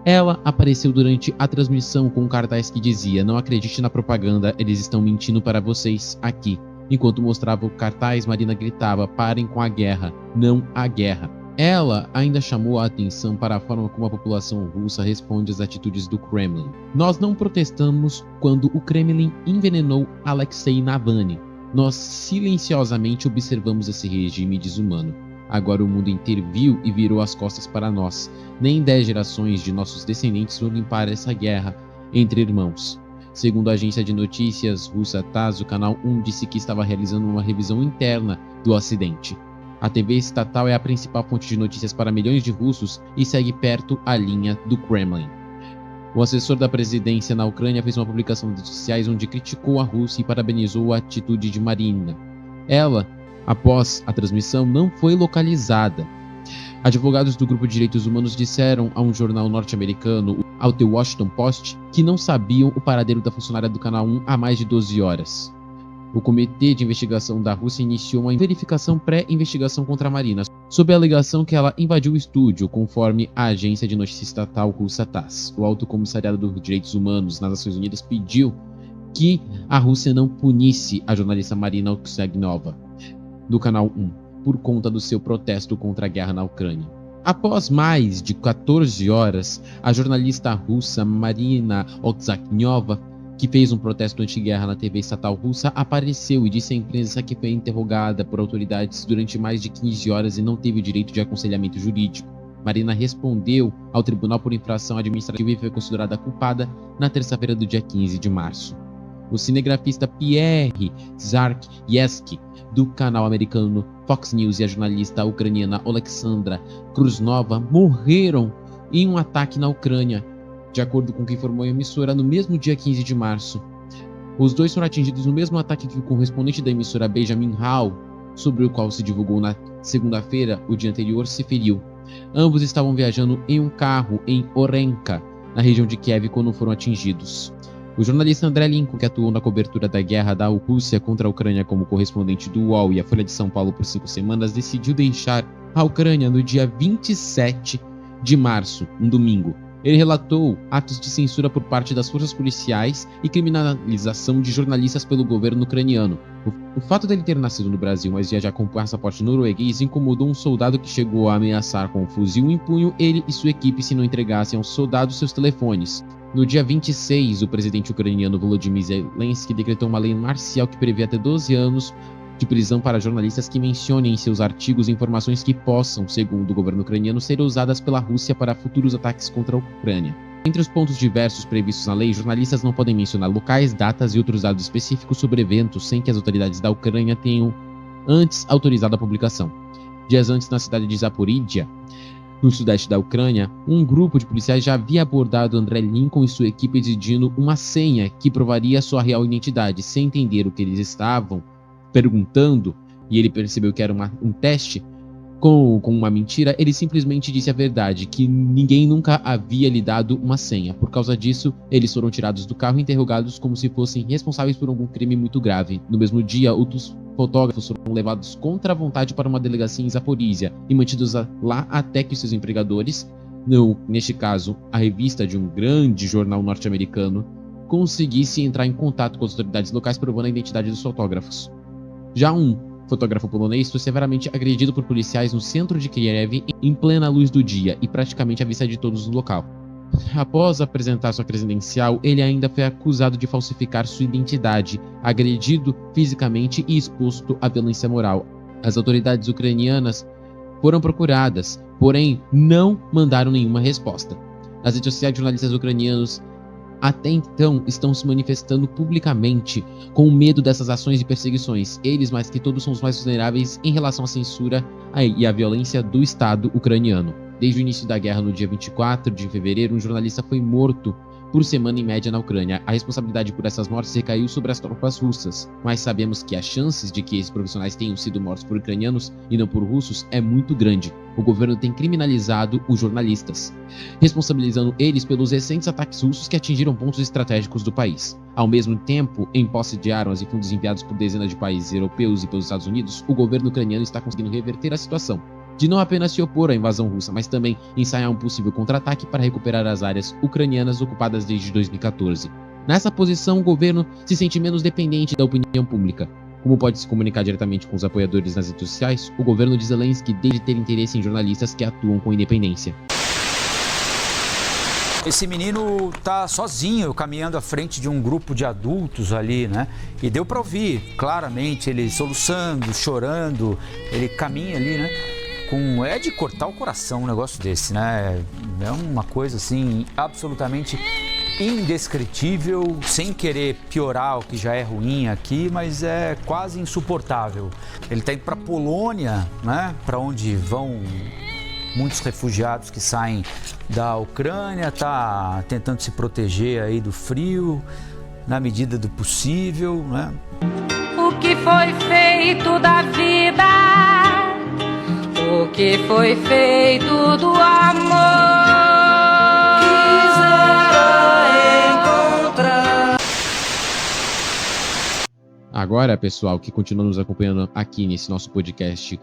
Ela apareceu durante a transmissão com um cartaz que dizia: "Não acredite na propaganda, eles estão mentindo para vocês aqui." Enquanto mostrava o cartaz, Marina gritava: "Parem com a guerra, não a guerra." Ela ainda chamou a atenção para a forma como a população russa responde às atitudes do Kremlin. "Nós não protestamos quando o Kremlin envenenou Alexei Navalny. Nós silenciosamente observamos esse regime desumano. Agora o mundo inteiro viu e virou as costas para nós. Nem 10 gerações de nossos descendentes vão limpar essa guerra entre irmãos." Segundo a agência de notícias russa TASS, o Canal 1 disse que estava realizando uma revisão interna do acidente. A TV estatal é a principal fonte de notícias para milhões de russos e segue perto a linha do Kremlin. O assessor da presidência na Ucrânia fez uma publicação nas redes sociais onde criticou a Rússia e parabenizou a atitude de Marina. Ela, após a transmissão, não foi localizada. Advogados do grupo de direitos humanos disseram a um jornal norte-americano, ao The Washington Post, que não sabiam o paradeiro da funcionária do Canal 1 há mais de 12 horas. O Comitê de Investigação da Rússia iniciou uma verificação pré-investigação contra a Marina, sob a alegação que ela invadiu o estúdio, conforme a agência de notícias estatal russa TASS. O Alto Comissariado dos Direitos Humanos nas Nações Unidas pediu que a Rússia não punisse a jornalista Marina Ozakniova, do Canal 1, por conta do seu protesto contra a guerra na Ucrânia. Após mais de 14 horas, a jornalista russa Marina Ozakniova, que fez um protesto anti-guerra na TV estatal russa, apareceu e disse à imprensa que foi interrogada por autoridades durante mais de 15 horas e não teve direito de aconselhamento jurídico. Marina respondeu ao tribunal por infração administrativa e foi considerada culpada na terça-feira do dia 15 de março. O cinegrafista Pierre Zarkieski, do canal americano Fox News, e a jornalista ucraniana Oleksandra Kruznova morreram em um ataque na Ucrânia, de acordo com o que informou a emissora, no mesmo dia 15 de março. Os dois foram atingidos no mesmo ataque que o correspondente da emissora Benjamin Hall, sobre o qual se divulgou na segunda-feira, o dia anterior, se feriu. Ambos estavam viajando em um carro em Orenka, na região de Kiev, quando foram atingidos. O jornalista André Lincoln, que atuou na cobertura da guerra da Rússia contra a Ucrânia como correspondente do UOL e a Folha de São Paulo por 5 semanas, decidiu deixar a Ucrânia no dia 27 de março, um domingo. Ele relatou atos de censura por parte das forças policiais e criminalização de jornalistas pelo governo ucraniano. O fato dele ter nascido no Brasil, mas viajar com passaporte norueguês, incomodou um soldado que chegou a ameaçar com um fuzil em punho ele e sua equipe se não entregassem aos soldados seus telefones. No dia 26, o presidente ucraniano Volodymyr Zelensky decretou uma lei marcial que prevê até 12 anos de prisão para jornalistas que mencionem em seus artigos informações que possam, segundo o governo ucraniano, ser usadas pela Rússia para futuros ataques contra a Ucrânia. Entre os pontos diversos previstos na lei, jornalistas não podem mencionar locais, datas e outros dados específicos sobre eventos sem que as autoridades da Ucrânia tenham antes autorizado a publicação. Dias antes, na cidade de Zaporizhia, no sudeste da Ucrânia, um grupo de policiais já havia abordado André Lincoln e sua equipe exigindo uma senha que provaria sua real identidade. Sem entender o que eles estavam perguntando, e ele percebeu que era um teste, com uma mentira, ele simplesmente disse a verdade, que ninguém nunca havia lhe dado uma senha. Por causa disso, eles foram tirados do carro e interrogados como se fossem responsáveis por algum crime muito grave. No mesmo dia, outros fotógrafos foram levados contra a vontade para uma delegacia em Zaporizhia e mantidos lá até que seus empregadores, neste caso, a revista de um grande jornal norte-americano, conseguisse entrar em contato com as autoridades locais provando a identidade dos fotógrafos. Já um fotógrafo polonês foi severamente agredido por policiais no centro de Kiev em plena luz do dia e praticamente à vista de todos no local. Após apresentar sua credencial, ele ainda foi acusado de falsificar sua identidade, agredido fisicamente e exposto à violência moral. As autoridades ucranianas foram procuradas, porém não mandaram nenhuma resposta. Nas redes sociais, jornalistas ucranianos até então estão se manifestando publicamente com medo dessas ações e perseguições. Eles, mais que todos, são os mais vulneráveis em relação à censura e à violência do Estado ucraniano. Desde o início da guerra, no dia 24 de fevereiro, um jornalista foi morto por semana em média na Ucrânia. A responsabilidade por essas mortes recaiu sobre as tropas russas, mas sabemos que as chances de que esses profissionais tenham sido mortos por ucranianos e não por russos é muito grande. O governo tem criminalizado os jornalistas, responsabilizando eles pelos recentes ataques russos que atingiram pontos estratégicos do país. Ao mesmo tempo, em posse de armas e fundos enviados por dezenas de países europeus e pelos Estados Unidos, o governo ucraniano está conseguindo reverter a situação, de não apenas se opor à invasão russa, mas também ensaiar um possível contra-ataque para recuperar as áreas ucranianas ocupadas desde 2014. Nessa posição, o governo se sente menos dependente da opinião pública. Como pode se comunicar diretamente com os apoiadores nas redes sociais, o governo de Zelensky deve ter interesse em jornalistas que atuam com independência. Esse menino tá sozinho, caminhando à frente de um grupo de adultos ali, né? E deu para ouvir claramente ele soluçando, chorando, ele caminha ali, né? É de cortar o coração um negócio desse, né? É uma coisa assim absolutamente indescritível, sem querer piorar o que já é ruim aqui, mas é quase insuportável. Ele está indo para a Polônia, né? Para onde vão muitos refugiados que saem da Ucrânia, tá tentando se proteger aí do frio na medida do possível, né? O que foi feito da vida? O que foi feito do amor? Agora, pessoal, que continua nos acompanhando aqui nesse nosso podcast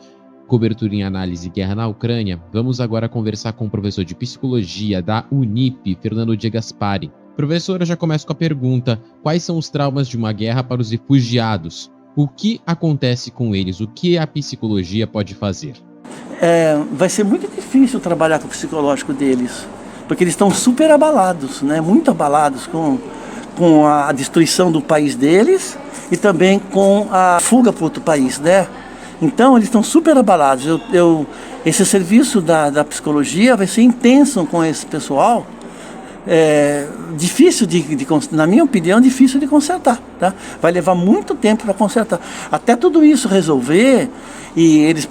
Cobertura em Análise Guerra na Ucrânia, vamos agora conversar com o professor de Psicologia da Unip, Fernando De Gaspari. Professor, eu já começo com a pergunta: quais são os traumas de uma guerra para os refugiados? O que acontece com eles? O que a psicologia pode fazer? Vai ser muito difícil trabalhar com o psicológico deles, porque eles estão super abalados, né? Muito abalados com a destruição do país deles e também com a fuga para outro país, né? Então eles estão super abalados. Esse serviço da psicologia vai ser intenso com esse pessoal. Difícil na minha opinião, difícil de consertar, tá? Vai levar muito tempo para consertar. Até tudo isso resolver e eles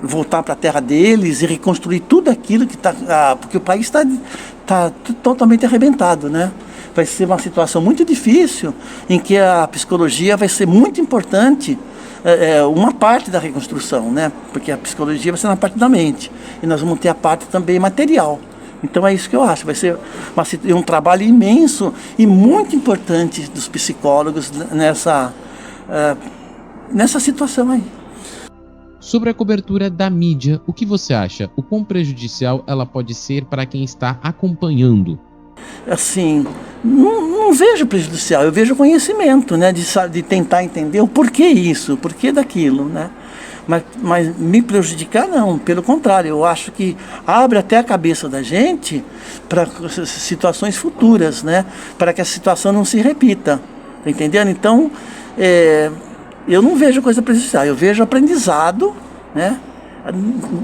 voltar para a terra deles e reconstruir tudo aquilo que está... porque o país está totalmente arrebentado, né? Vai ser uma situação muito difícil em que a psicologia vai ser muito importante, uma parte da reconstrução, né? Porque a psicologia vai ser na parte da mente e nós vamos ter a parte também material. Então é isso que eu acho, vai ser um trabalho imenso e muito importante dos psicólogos nessa situação aí. Sobre a cobertura da mídia, o que você acha? O quão prejudicial ela pode ser para quem está acompanhando? Assim, não vejo prejudicial, eu vejo conhecimento, né? De tentar entender o porquê isso, o porquê daquilo, né? Mas me prejudicar não, pelo contrário, eu acho que abre até a cabeça da gente para situações futuras, né? Para que a situação não se repita, tá entendendo? Então, eu não vejo coisa prejudicial, eu vejo aprendizado, né?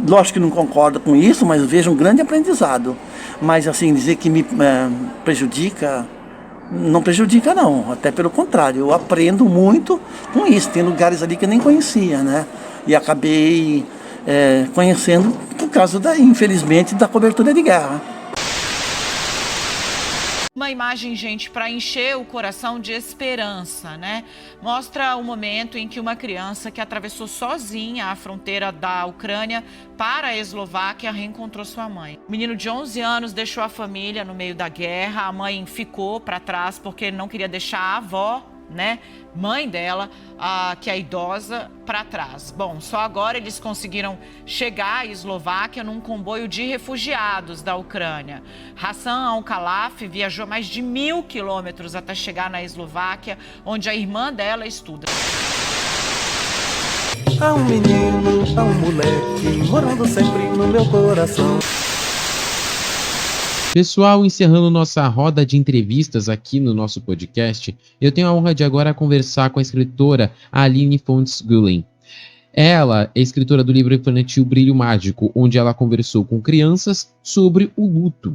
Lógico que não concordo com isso, mas vejo um grande aprendizado. Mas assim, dizer que me prejudica, não prejudica não, até pelo contrário, eu aprendo muito com isso. Tem lugares ali que eu nem conhecia, né? E acabei conhecendo por causa, infelizmente, da cobertura de guerra. Uma imagem, gente, para encher o coração de esperança, né? Mostra o momento em que uma criança que atravessou sozinha a fronteira da Ucrânia para a Eslováquia reencontrou sua mãe. O menino de 11 anos deixou a família no meio da guerra, a mãe ficou para trás porque não queria deixar a avó, né, mãe dela, que é idosa, para trás. Bom, só agora eles conseguiram chegar à Eslováquia num comboio de refugiados da Ucrânia. Hassan Al-Khalaf viajou mais de 1.000 quilômetros até chegar na Eslováquia, onde a irmã dela estuda. Há um menino, há um moleque, morando sempre no meu coração. Pessoal, encerrando nossa roda de entrevistas aqui no nosso podcast, eu tenho a honra de agora conversar com a escritora Aline Fontes Gulen. Ela é escritora do livro infantil Brilho Mágico, onde ela conversou com crianças sobre o luto.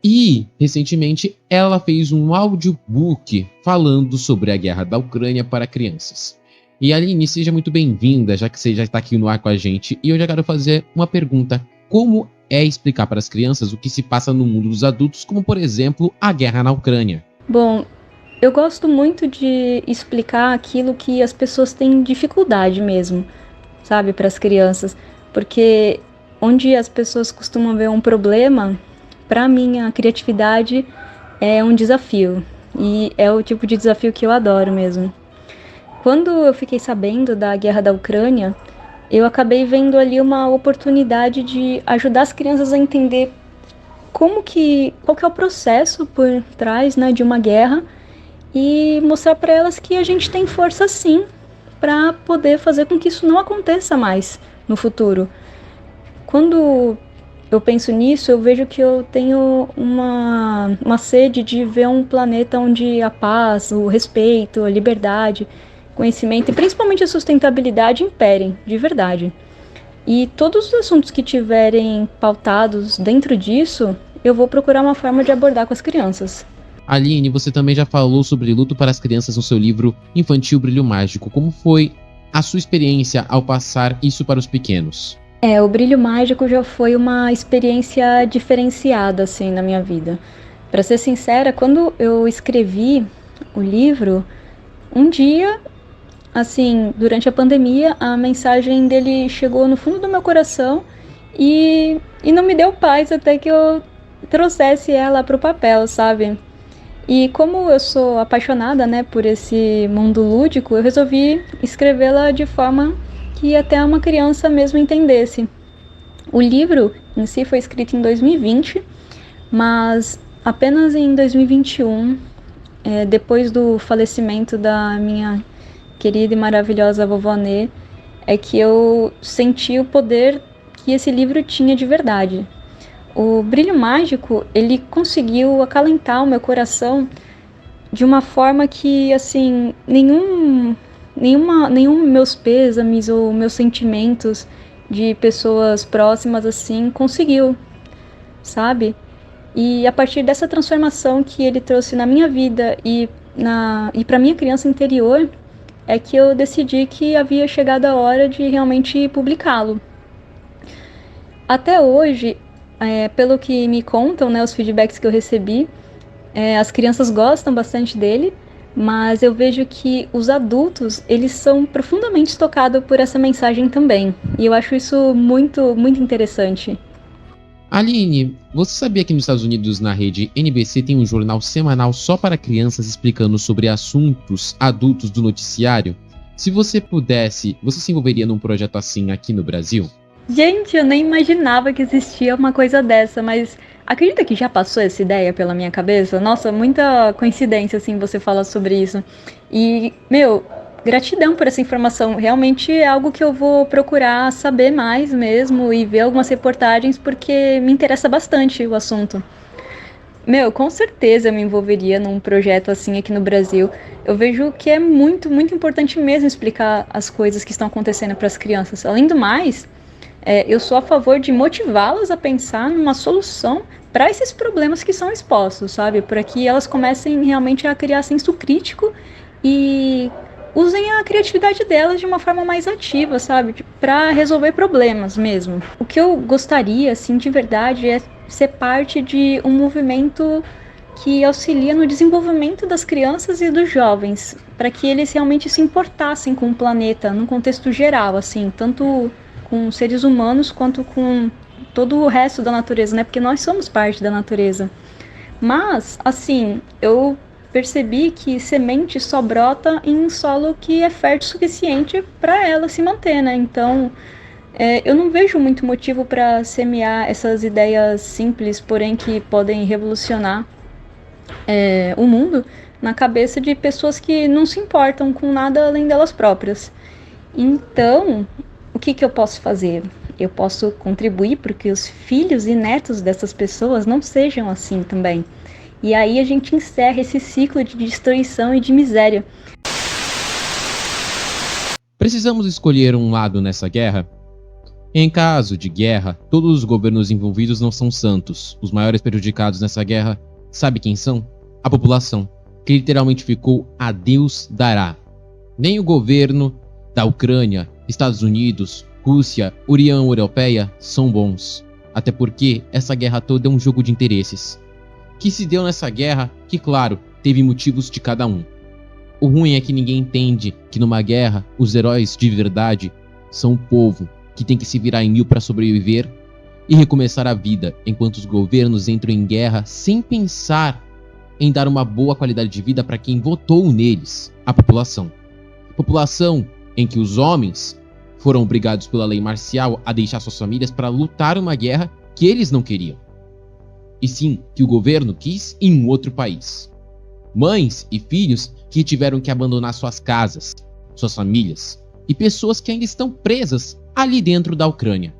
E, recentemente, ela fez um audiobook falando sobre a guerra da Ucrânia para crianças. E Aline, seja muito bem-vinda, já que você já está aqui no ar com a gente, e eu já quero fazer uma pergunta. Como é explicar para as crianças o que se passa no mundo dos adultos, como, por exemplo, a guerra na Ucrânia? Bom, eu gosto muito de explicar aquilo que as pessoas têm dificuldade mesmo, sabe, para as crianças. Porque onde as pessoas costumam ver um problema, para mim a criatividade é um desafio. E é o tipo de desafio que eu adoro mesmo. Quando eu fiquei sabendo da guerra da Ucrânia, eu acabei vendo ali uma oportunidade de ajudar as crianças a entender qual que é o processo por trás, né, de uma guerra, e mostrar para elas que a gente tem força sim para poder fazer com que isso não aconteça mais no futuro. Quando eu penso nisso, eu vejo que eu tenho uma sede de ver um planeta onde a paz, o respeito, a liberdade, conhecimento e principalmente a sustentabilidade imperem, de verdade. E todos os assuntos que tiverem pautados dentro disso, eu vou procurar uma forma de abordar com as crianças. Aline, você também já falou sobre luto para as crianças no seu livro infantil Brilho Mágico. Como foi a sua experiência ao passar isso para os pequenos? O Brilho Mágico já foi uma experiência diferenciada, assim, na minha vida. Para ser sincera, quando eu escrevi o livro, um dia, assim, durante a pandemia, a mensagem dele chegou no fundo do meu coração e não me deu paz até que eu trouxesse ela para o papel, sabe? E como eu sou apaixonada, né, por esse mundo lúdico, eu resolvi escrevê-la de forma que até uma criança mesmo entendesse. O livro em si foi escrito em 2020, mas apenas em 2021, depois do falecimento da minha querida e maravilhosa vovó Nê, é que eu senti o poder que esse livro tinha de verdade. O Brilho Mágico, ele conseguiu acalentar o meu coração de uma forma que, assim, nenhum meus pêsames ou meus sentimentos de pessoas próximas, assim, conseguiu, sabe? E a partir dessa transformação que ele trouxe na minha vida e para minha criança interior, é que eu decidi que havia chegado a hora de realmente publicá-lo. Até hoje, pelo que me contam, né, os feedbacks que eu recebi, as crianças gostam bastante dele, mas eu vejo que os adultos, eles são profundamente tocados por essa mensagem também. E eu acho isso muito, muito interessante. Aline, você sabia que nos Estados Unidos, na rede NBC, tem um jornal semanal só para crianças explicando sobre assuntos adultos do noticiário? Se você pudesse, você se envolveria num projeto assim aqui no Brasil? Gente, eu nem imaginava que existia uma coisa dessa, mas acredita que já passou essa ideia pela minha cabeça? Nossa, muita coincidência, assim, você falar sobre isso. E, gratidão por essa informação. Realmente é algo que eu vou procurar saber mais mesmo e ver algumas reportagens, porque me interessa bastante o assunto. Com certeza eu me envolveria num projeto assim aqui no Brasil. Eu vejo que é muito, muito importante mesmo explicar as coisas que estão acontecendo para as crianças. Além do mais, eu sou a favor de motivá-las a pensar numa solução para esses problemas que são expostos, sabe? Para que elas comecem realmente a criar senso crítico e usem a criatividade delas de uma forma mais ativa, sabe? Para resolver problemas mesmo. O que eu gostaria, assim, de verdade, é ser parte de um movimento que auxilia no desenvolvimento das crianças e dos jovens, para que eles realmente se importassem com o planeta, num contexto geral, assim, tanto com seres humanos quanto com todo o resto da natureza, né? Porque nós somos parte da natureza. Mas, assim, eu percebi que semente só brota em solo que é fértil o suficiente para ela se manter, né? Então, eu não vejo muito motivo para semear essas ideias simples, porém que podem revolucionar o mundo na cabeça de pessoas que não se importam com nada além delas próprias. Então, o que eu posso fazer? Eu posso contribuir para que os filhos e netos dessas pessoas não sejam assim também. E aí a gente encerra esse ciclo de destruição e de miséria. Precisamos escolher um lado nessa guerra? Em caso de guerra, todos os governos envolvidos não são santos. Os maiores prejudicados nessa guerra, sabe quem são? A população, que literalmente ficou a Deus dará. Nem o governo da Ucrânia, Estados Unidos, Rússia, União Europeia são bons. Até porque essa guerra toda é um jogo de interesses. Que se deu nessa guerra, que claro, teve motivos de cada um. O ruim é que ninguém entende que numa guerra, os heróis de verdade são o povo, que tem que se virar em mil para sobreviver e recomeçar a vida, enquanto os governos entram em guerra sem pensar em dar uma boa qualidade de vida para quem votou neles, a população. População em que os homens foram obrigados pela lei marcial a deixar suas famílias para lutar uma guerra que eles não queriam. E sim, que o governo quis em um outro país. Mães e filhos que tiveram que abandonar suas casas, suas famílias, e pessoas que ainda estão presas ali dentro da Ucrânia.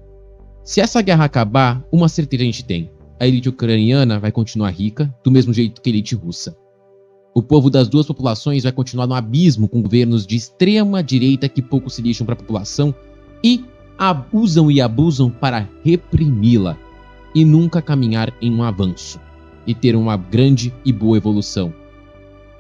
Se essa guerra acabar, uma certeza a gente tem. A elite ucraniana vai continuar rica, do mesmo jeito que a elite russa. O povo das duas populações vai continuar no abismo com governos de extrema direita que pouco se lixam para a população e usam e abusam para reprimi-la e nunca caminhar em um avanço e ter uma grande e boa evolução.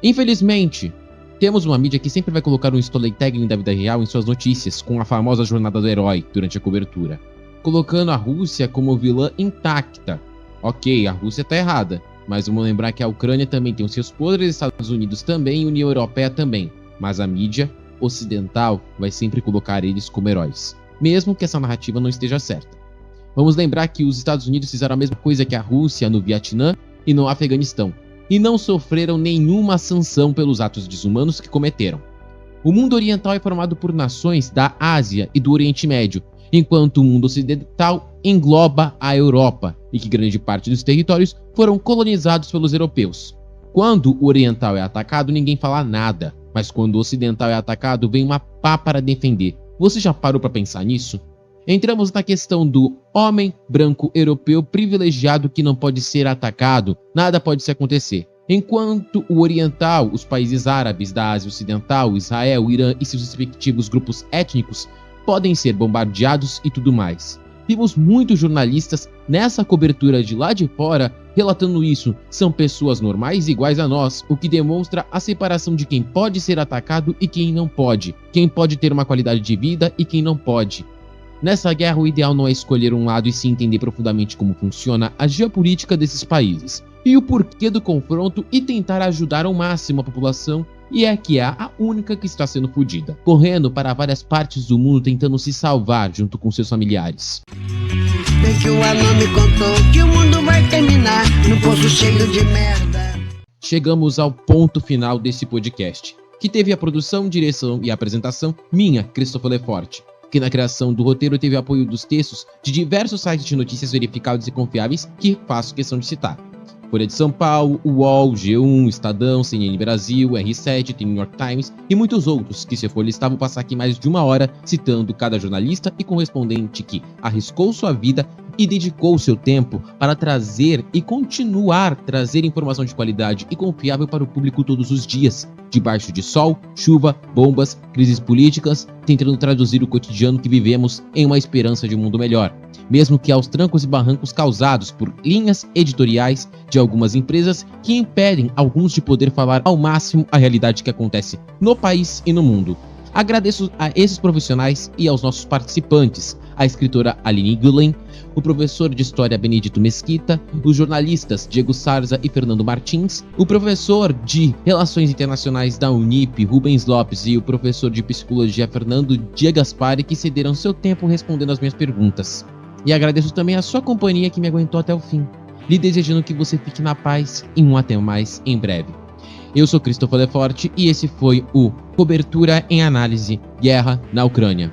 Infelizmente, temos uma mídia que sempre vai colocar um storytelling da vida real em suas notícias, com a famosa jornada do herói durante a cobertura, colocando a Rússia como vilã intacta. Ok, a Rússia tá errada, mas vamos lembrar que a Ucrânia também tem os seus podres, Estados Unidos também e União Europeia também, mas a mídia ocidental vai sempre colocar eles como heróis, mesmo que essa narrativa não esteja certa. Vamos lembrar que os Estados Unidos fizeram a mesma coisa que a Rússia no Vietnã e no Afeganistão, e não sofreram nenhuma sanção pelos atos desumanos que cometeram. O mundo oriental é formado por nações da Ásia e do Oriente Médio, enquanto o mundo ocidental engloba a Europa, e que grande parte dos territórios foram colonizados pelos europeus. Quando o oriental é atacado, ninguém fala nada, mas quando o ocidental é atacado, vem uma pá para defender. Você já parou para pensar nisso? Entramos na questão do homem branco europeu privilegiado que não pode ser atacado, nada pode se acontecer. Enquanto o oriental, os países árabes da Ásia Ocidental, Israel, Irã e seus respectivos grupos étnicos podem ser bombardeados e tudo mais. Vimos muitos jornalistas nessa cobertura de lá de fora relatando isso. São pessoas normais iguais a nós, o que demonstra a separação de quem pode ser atacado e quem não pode, quem pode ter uma qualidade de vida e quem não pode. Nessa guerra, o ideal não é escolher um lado e sim entender profundamente como funciona a geopolítica desses países e o porquê do confronto e tentar ajudar ao máximo a população, e é que é a única que está sendo fodida, correndo para várias partes do mundo tentando se salvar junto com seus familiares. Que o Alan me contou que o mundo vai terminar num poço cheio de merda. Chegamos ao ponto final desse podcast, que teve a produção, direção e apresentação minha, Christopher Leforte, que na criação do roteiro teve apoio dos textos de diversos sites de notícias verificados e confiáveis que faço questão de citar. Folha de São Paulo, UOL, G1, Estadão, CNN Brasil, R7, The New York Times e muitos outros que, se eu for listar, vou passar aqui mais de 1 hora citando cada jornalista e correspondente que arriscou sua vida e dedicou seu tempo para trazer e continuar trazer informação de qualidade e confiável para o público todos os dias, debaixo de sol, chuva, bombas, crises políticas, tentando traduzir o cotidiano que vivemos em uma esperança de um mundo melhor, mesmo que aos trancos e barrancos causados por linhas editoriais de algumas empresas que impedem alguns de poder falar ao máximo a realidade que acontece no país e no mundo. Agradeço a esses profissionais e aos nossos participantes, a escritora Aline Gulen, o professor de História Benedito Mesquita, os jornalistas Diego Sarza e Fernando Martins, o professor de Relações Internacionais da Unip, Rubens Lopes, e o professor de Psicologia Fernando Dia Gaspari, que cederam seu tempo respondendo as minhas perguntas. E agradeço também a sua companhia que me aguentou até o fim, lhe desejando que você fique na paz e um até mais em breve. Eu sou Christopher Leforte e esse foi o Cobertura em Análise, Guerra na Ucrânia.